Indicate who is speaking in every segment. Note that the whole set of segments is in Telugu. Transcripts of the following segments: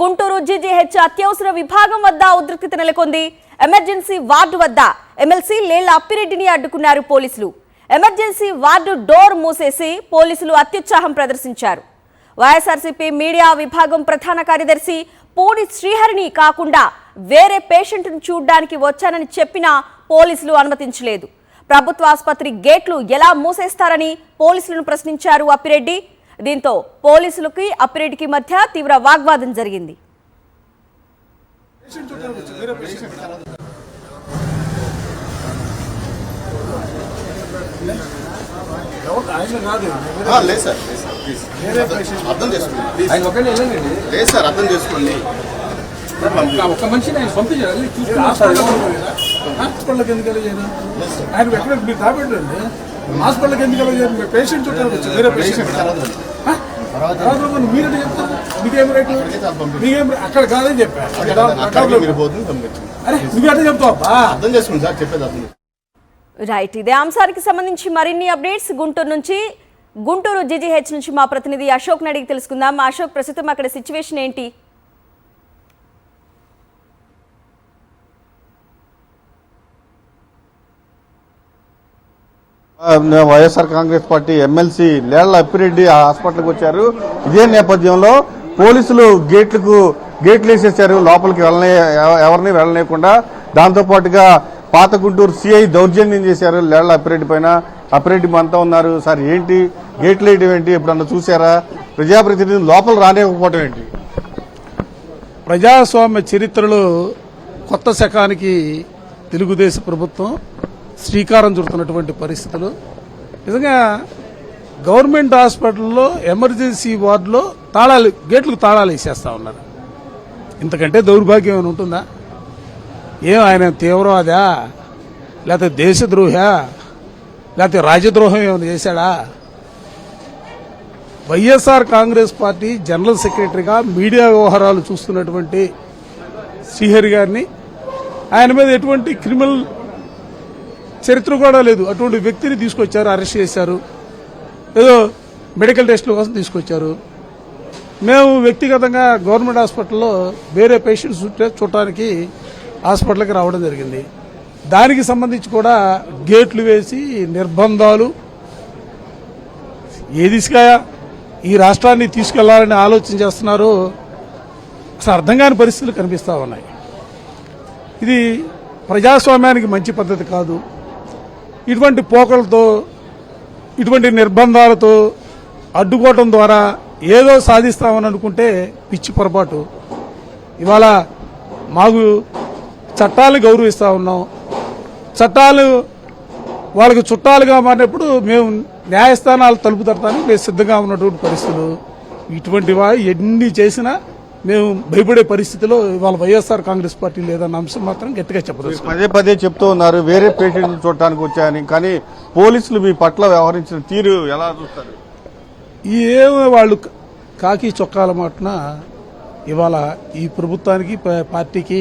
Speaker 1: గుంటూరు జీజీహెచ్ అత్యవసర విభాగం వద్ద ఉద్రిక్తత నెలకొంది. ఎమర్జెన్సీ వార్డు వద్ద ఎమ్మెల్సీ లేళ్ల అప్పిరెడ్డిని అడ్డుకున్నారు పోలీసులు. ఎమర్జెన్సీ వార్డు డోర్ మూసేసి పోలీసులు అత్యుత్సాహం ప్రదర్శించారు. వైఎస్ఆర్సీపీ మీడియా విభాగం ప్రధాన కార్యదర్శి పూడి శ్రీహరిని కాకుండా వేరే పేషెంట్ను చూడ్డానికి వచ్చానని చెప్పినా పోలీసులు అనుమతించలేదు. ప్రభుత్వ ఆసుపత్రి గేట్లు ఎలా మూసేస్తారని పోలీసులను ప్రశ్నించారు అప్పిరెడ్డి. దీంతో పోలీసులకి అప్పిరెడ్డికి మధ్య తీవ్ర వాగ్వాదం జరిగింది.
Speaker 2: అర్థం చేసుకోండి.
Speaker 3: ఒక మనిషిని ఆయన పంపించాలి. హాస్పిటల్కి ఎందుకు వెళ్ళలేదు? ఆయన ఎక్కడ మీరు దాపెట్టండి. హాస్పిటల్కి ఎందుకు వెళ్ళలేదు? పేషెంట్ చుట్టాలు వేరే పేషెంట్ మీరే చెప్తారు. మీకేం రేటు? మీకేం అక్కడ కాదని చెప్పారు. అరే నువ్వు అట్లా చెప్తావు.
Speaker 2: అర్థం చేసుకోండి సార్, చెప్పేది అర్థం.
Speaker 1: రైట్, ఇదే అంశానికి సంబంధించి మరిన్ని అప్డేట్స్ గుంటూరు జీజీహెచ్ నుంచి మా ప్రతినిధి అశోక్ అడిగి తెలుసుకుందాం. అశోక్, ప్రస్తుతం అక్కడ సిచ్యువేషన్ ఏంటి?
Speaker 4: వైఎస్ఆర్ కాంగ్రెస్ పార్టీ ఎమ్మెల్సీ లేళ్ల అప్పిరెడ్డి హాస్పిటల్కి వచ్చారు. ఇదే నేపథ్యంలో పోలీసులు గేట్లు వేసేశారు. లోపలికి ఎవరిని వెళ్ళలేకుండా. దాంతోపాటుగా పాత గుంటూరు సిఐ దౌర్జన్యం చేశారు లేళ్ల అప్పిరెడ్డి పైన. అప్పిరెడ్డి మనతో ఉన్నారు. సార్, ఏంటి గేట్లు వేయడం ఏంటి? ఎప్పుడన్నా చూసారా? ప్రజాప్రతినిధులు లోపల రానివ్వకపోవడం ఏంటి?
Speaker 3: ప్రజాస్వామ్య చరిత్రలో కొత్త శకానికి తెలుగుదేశం ప్రభుత్వం శ్రీకారం చుడుతున్నటువంటి పరిస్థితులు. నిజంగా గవర్నమెంట్ హాస్పిటల్లో ఎమర్జెన్సీ వార్డులో గేట్లకు తాళాలు వేసేస్తా ఉన్నారు. ఇంతకంటే దౌర్భాగ్యం ఏమైనా ఉంటుందా? ఆయన తీవ్రవాదా, లేకపోతే దేశద్రోహా, లేకపోతే రాజద్రోహం ఏమైనా చేశాడా? వైఎస్ఆర్ కాంగ్రెస్ పార్టీ జనరల్ సెక్రటరీగా మీడియా వ్యవహారాలు చూస్తున్నటువంటి శ్రీహరి గారిని, ఆయన మీద ఎటువంటి క్రిమినల్ చరిత్ర కూడా లేదు, అటువంటి వ్యక్తిని తీసుకొచ్చారు, అరెస్ట్ చేశారు. ఏదో మెడికల్ టెస్టుల కోసం తీసుకొచ్చారు. మేము వ్యక్తిగతంగా గవర్నమెంట్ హాస్పిటల్లో వేరే పేషెంట్స్ చూడటానికి హాస్పిటల్కి రావడం జరిగింది. దానికి సంబంధించి కూడా గేట్లు వేసి నిర్బంధాలు, ఏ దిశగా ఈ రాష్ట్రాన్ని తీసుకెళ్లాలని ఆలోచన చేస్తున్నారో అసలు అర్థం కాని పరిస్థితులు కనిపిస్తా ఉన్నాయి. ఇది ప్రజాస్వామ్యానికి మంచి పద్ధతి కాదు. ఇటువంటి పోకలతో, ఇటువంటి నిర్బంధాలతో అడ్డుకోవటం ద్వారా ఏదో సాధిస్తామని అనుకుంటే పిచ్చి పొరపాటు. ఇవాళ మాకు చట్టాలను గౌరవిస్తా ఉన్నాం. చట్టాలు వాళ్ళకి చుట్టాలుగా మారినప్పుడు మేము న్యాయస్థానాలు తలుపు తడతానికి మేము సిద్ధంగా ఉన్నటువంటి పరిస్థితులు. ఇటువంటి ఎన్ని చేసినా మేము భయపడే పరిస్థితిలో ఇవాళ వైఎస్ఆర్ కాంగ్రెస్ పార్టీ లేదన్న అంశం మాత్రం గట్టిగా చెప్పదు.
Speaker 4: పదే చెప్తూ ఉన్నారు వేరే పేషెంట్ చూడటానికి వచ్చాయని. కానీ పోలీసులు మీ పట్ల వ్యవహరించిన తీరు ఎలా చూస్తారు?
Speaker 3: ఏమో వాళ్ళు కాకి చొక్కాల మాటన ఇవాళ ఈ ప్రభుత్వానికి పార్టీకి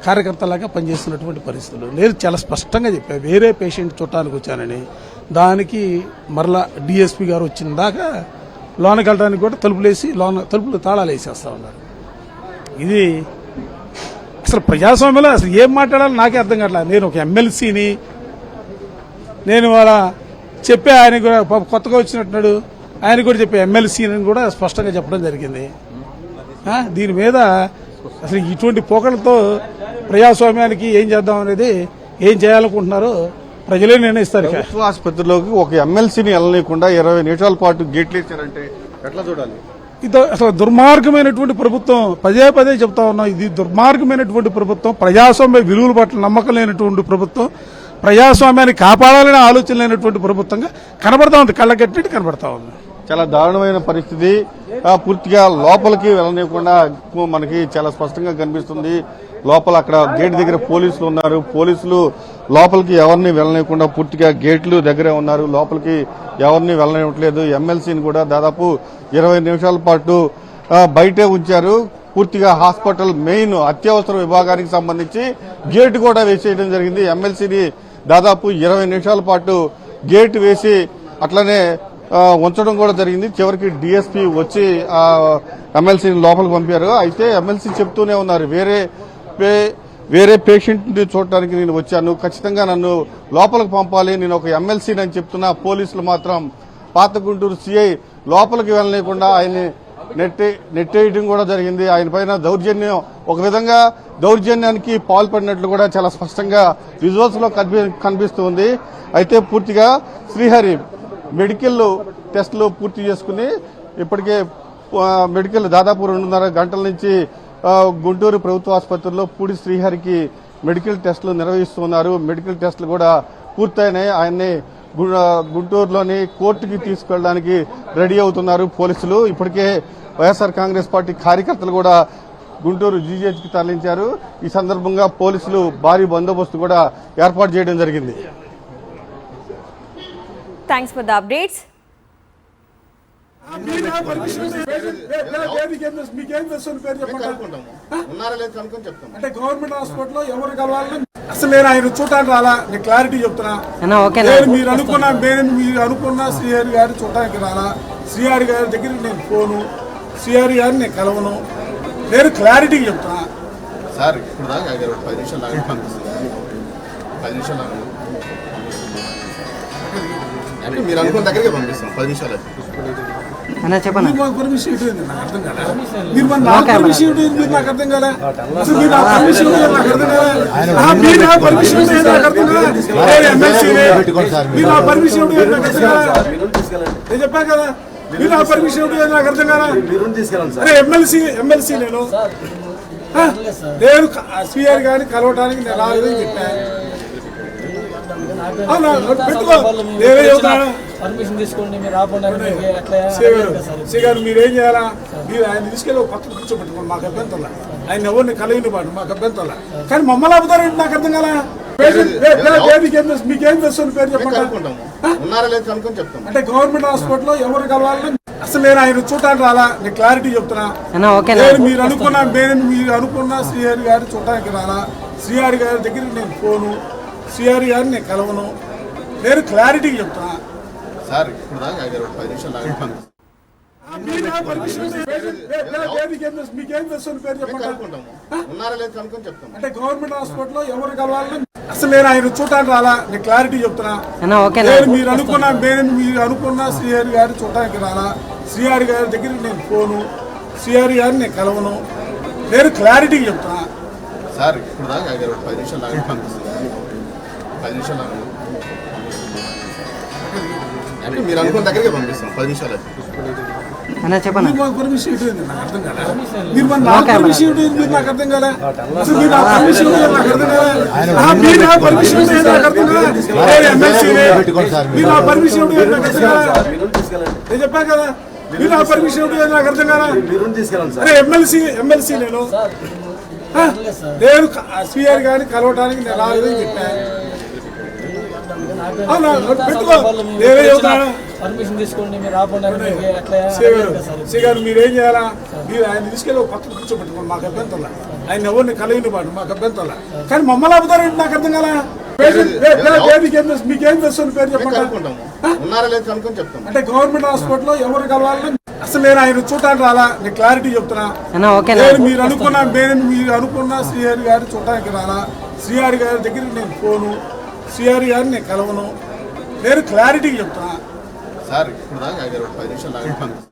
Speaker 3: కార్యకర్తలాగా పనిచేస్తున్నటువంటి పరిస్థితులు. నేను చాలా స్పష్టంగా చెప్పాను, వేరే పేషెంట్ చూడటానికి వచ్చానని. దానికి మరలా డిఎస్పీ గారు వచ్చిన దాకా లోనకి వెళ్ళడానికి కూడా తలుపులు తాళాలు వేసేస్తా ఉన్నారు. ఇది అసలు ప్రజాస్వామ్యంలో అసలు ఏం మాట్లాడాలో నాకే అర్థం కావట్లేదు. నేను ఒక ఎమ్మెల్సీని, నేను వాళ్ళ చెప్పే ఆయన కూడా కొత్తగా వచ్చినట్టున్నాడు, ఆయన కూడా చెప్పే ఎమ్మెల్సీని కూడా స్పష్టంగా చెప్పడం జరిగింది. దీని మీద అసలు ఇటువంటి పోకలతో ప్రజాస్వామ్యానికి ఏం చేద్దాం అనేది, ఏం చేయాలనుకుంటున్నారో ప్రజలే నిర్ణయిస్తారు.
Speaker 4: ప్రభుత్వ ఆసుపత్రిలోకి ఒక ఎమ్మెల్సీని వెళ్ళలేకుండా 20 నిమిషాల పాటు గేట్లు వేశారంటే ఎట్లా చూడాలి?
Speaker 3: ఇది అసలు దుర్మార్గమైనటువంటి ప్రభుత్వం. పదే చెప్తా ఉన్నాం, ఇది దుర్మార్గమైనటువంటి ప్రభుత్వం. ప్రజాస్వామ్య విలువల పట్ల నమ్మకం లేనటువంటి ప్రభుత్వం, ప్రజాస్వామ్యాన్ని కాపాడాలనే ఆలోచన లేనటువంటి ప్రభుత్వంగా కనబడతా ఉంది, కళ్ళగట్టినట్టు కనబడతా ఉంది.
Speaker 4: చాలా దారుణమైన పరిస్థితి. పూర్తిగా లోపలికి వెళ్ళనివ్వకుండా మనకి చాలా స్పష్టంగా కనిపిస్తుంది. లోపల అక్కడ గేట్ దగ్గర పోలీసులు ఉన్నారు. పోలీసులు లోపలికి ఎవరిని వెళ్ళనివ్వకుండా పూర్తిగా గేట్లు దగ్గరే ఉన్నారు. లోపలికి ఎవరిని వెళ్ళనివ్వట్లేదు. ఎమ్మెల్సీని కూడా దాదాపు 20 నిమిషాల పాటు బయటే ఉంచారు. పూర్తిగా హాస్పిటల్ మెయిన్ అత్యవసర విభాగానికి సంబంధించి గేట్ కూడా వేసేయడం జరిగింది. ఎమ్మెల్సీని దాదాపు 20 నిమిషాల పాటు గేట్ వేసి అట్లనే ఉంచడం కూడా జరిగింది. చివరికి డిఎస్పీ వచ్చి ఎమ్మెల్సీని లోపలికి పంపారు. అయితే ఎమ్మెల్సీ చెప్తూనే ఉన్నారు, వేరే పేషెంట్ ని చూడటానికి నేను వచ్చాను, ఖచ్చితంగా నన్ను లోపలికి పంపాలి, నేను ఒక ఎమ్మెల్సీని అని చెప్తున్నా పోలీసులు మాత్రం పాత గుంటూరు సిఐ లోపలికి వెళ్ళలేకుండా ఆయన్ని నెట్టేయడం కూడా జరిగింది. ఆయన పైన దౌర్జన్యం, ఒక విధంగా దౌర్జన్యానికి పాల్పడినట్లు కూడా చాలా స్పష్టంగా విజువల్స్ లో కనిపిస్తుంది. అయితే పూర్తిగా శ్రీహరి మెడికల్ టెస్టులు పూర్తి చేసుకుని ఇప్పటికే మెడికల్ దాదాపు 2.5 గంటల నుంచి గుంటూరు ప్రభుత్వ ఆసుపత్రిలో పూడి శ్రీహరికి మెడికల్ టెస్టులు నిర్వహిస్తున్నారు. మెడికల్ టెస్టులు కూడా పూర్తయినాయి. ఆయన్ని గుంటూరులోని కోర్టుకి తీసుకెళ్ళడానికి రెడీ అవుతున్నారు పోలీసులు. ఇప్పటికే వైఎస్ఆర్ కాంగ్రెస్ పార్టీ కార్యకర్తలు కూడా గుంటూరు జీజీహెచ్కి తరలించారు. ఈ సందర్భంగా పోలీసులు భారీ బందోబస్తు కూడా ఏర్పాటు చేయడం జరిగింది.
Speaker 1: Thanks for the updates.
Speaker 2: ఉన్నారా లేదు కనుక్కొని చెప్తాం.
Speaker 3: అంటే గవర్నమెంట్ హాస్పిటల్లో ఎవరు కలవాలని అసలు నేను ఆయన చూడటానికి రాలా, నేను క్లారిటీ చెప్తున్నా. మీరు అనుకున్న శ్రీహరి గారు చూడటానికి రాలా. శ్రీహరి గారి దగ్గరికి నేను పోను, శ్రీహరి గారిని నేను కలవను, నేను క్లారిటీ చెప్తున్నా.
Speaker 2: సార్ ఇప్పుడు దాకా 10 నిమిషాలు లాగా పంపిస్తుంది. 10 నిమిషాలు లాగా అంటే మీరు అనుకున్న దగ్గరికి పంపిస్తాం. 10 నిమిషాలు
Speaker 3: చెప్పండి. పర్మిషన్ ఇవ్వండి, నాకు అర్థం కాలే. మీరు నాకు పర్మిషన్ ఇవ్వండి, మీరు నాకు అర్థం కాలే. అసలు మీరు నాకు పర్మిషన్ ఇవ్వండి, నాకు అర్థం కాలే. మీరు నాకు పర్మిషన్ ఇవ్వండి, నాకు అర్థం కాలే. మీరు నాకు పర్మిషన్ ఇవ్వండి, నాకు అర్థం కాలే. నేను చెప్పాను కదా, మీరు నాకు పర్మిషన్ ఇవ్వండి, నాకు అర్థం కాలే. అరే ఎమ్మెల్సీ నేను శ్రీహరి గారిని కలవడానికి నేను రాలేదని చెప్పాను. శ్రీగారు మీరేం చేయాలా, మీరు ఆయన తీసుకెళ్ళి ఒక పక్కన కూర్చోబెట్టుకోండి, మాకు అభ్యంతరం. ఆయన ఎవరిని కలిగిన పాటు మాకు అభ్యంతరం. కానీ మమ్మల్ని ఆపుతారంటే నాకు అర్థం కదా. మీకేం చేస్తుంది పేరు చెప్పండి.
Speaker 2: ఉన్నారా లేదు కనుక్కొని చెప్తాం.
Speaker 3: అంటే గవర్నమెంట్ హాస్పిటల్లో ఎవరు కలవాలని అసలు నేను ఆయన చూడటానికి రాలా, నేను క్లారిటీ చెప్తున్నా. మీరు అనుకున్న శ్రీహరి గారు చూడటానికి రాలా. శ్రీహరి గారి దగ్గరికి నేను పోను, శ్రీహరి గారిని నేను కలవను, నేను క్లారిటీ చెప్తున్నా.
Speaker 2: సార్ ఇప్పుడు దాకా 10 నిమిషాలు లాగా పంపిస్తాం.
Speaker 3: మీకేం చేస్తుంది పేరు చెప్పండి.
Speaker 2: ఉన్నారా లేదు కనుక్కొని చెప్తాం.
Speaker 3: అంటే గవర్నమెంట్ హాస్పిటల్లో ఎవరు కలవాలని అసలు నేను ఆయన చూడటానికి రాలా, నేను క్లారిటీ చెప్తున్నా. మీరు అనుకున్న శ్రీహరి గారు చూడటానికి రాలా. శ్రీహరి గారి దగ్గరికి నేను పోను, శ్రీహరి గారిని నేను కలవను, నేను క్లారిటీ చెప్తున్నా.
Speaker 2: సార్ ఇప్పుడు దాకా 10 నిమిషాలు లాగా పంపిస్తుంది. 10 నిమిషాలు లాగా అంటే మీరు అనుకున్న దగ్గరికి పంపిస్తాం. 10 నిమిషాలు
Speaker 3: చెప్పండి. పర్మిషన్ ఇవ్వండి, నాకు అర్థం కాలే. మీరు నాకు పర్మిషన్ ఇవ్వండి, మీరు నాకు అర్థం కాలే. అసలు మీరు నాకు పర్మిషన్ ఇవ్వండి, నాకు అర్థం కాలే. మీరు నాకు పర్మిషన్ ఇవ్వండి, నాకు అర్థం కాలే. మీరు నాకు పర్మిషన్ ఇవ్వండి, నాకు అర్థం కాలే. నేను చెప్పాను కదా, మీరు నాకు పర్మిషన్ ఇవ్వండి, నాకు అర్థం కాలే. అరే ఎమ్మెల్సీ నేను శ్రీహరి గారిని కలవడానికి నేను రాలేదని చెప్పాను. శ్రీగారు మీరేం చేయాలా, మీరు ఆయన తీసుకెళ్ళి ఒక పక్కన కూర్చోబెట్టుకోండి, మాకు అభ్యంతరం. ఆయన ఎవరిని కలిగిన పాటు మాకు అభ్యంతరం. కానీ మమ్మల్ని ఆపుతారంటే నాకు అర్థం కాలే. మీకేం చేస్తుంది పేరు చెప్పండి.
Speaker 2: ఉన్నారా లేదు కనుక్కొని చెప్తాం.
Speaker 3: అంటే గవర్నమెంట్ హాస్పిటల్లో ఎవరు కలవాలని అసలు నేను ఆయన చూడటానికి రాలా, నేను క్లారిటీ చెప్తున్నా. మీరు అనుకున్న శ్రీహరి గారు చూడటానికి రాలా. శ్రీహరి గారి దగ్గరికి నేను పోను, శ్రీహరి గారిని నేను కలవను, నేను క్లారిటీ చెప్తున్నా.
Speaker 2: సార్ ఇప్పుడు దాకా 10 నిమిషాలు లాగా పంపిస్తాం.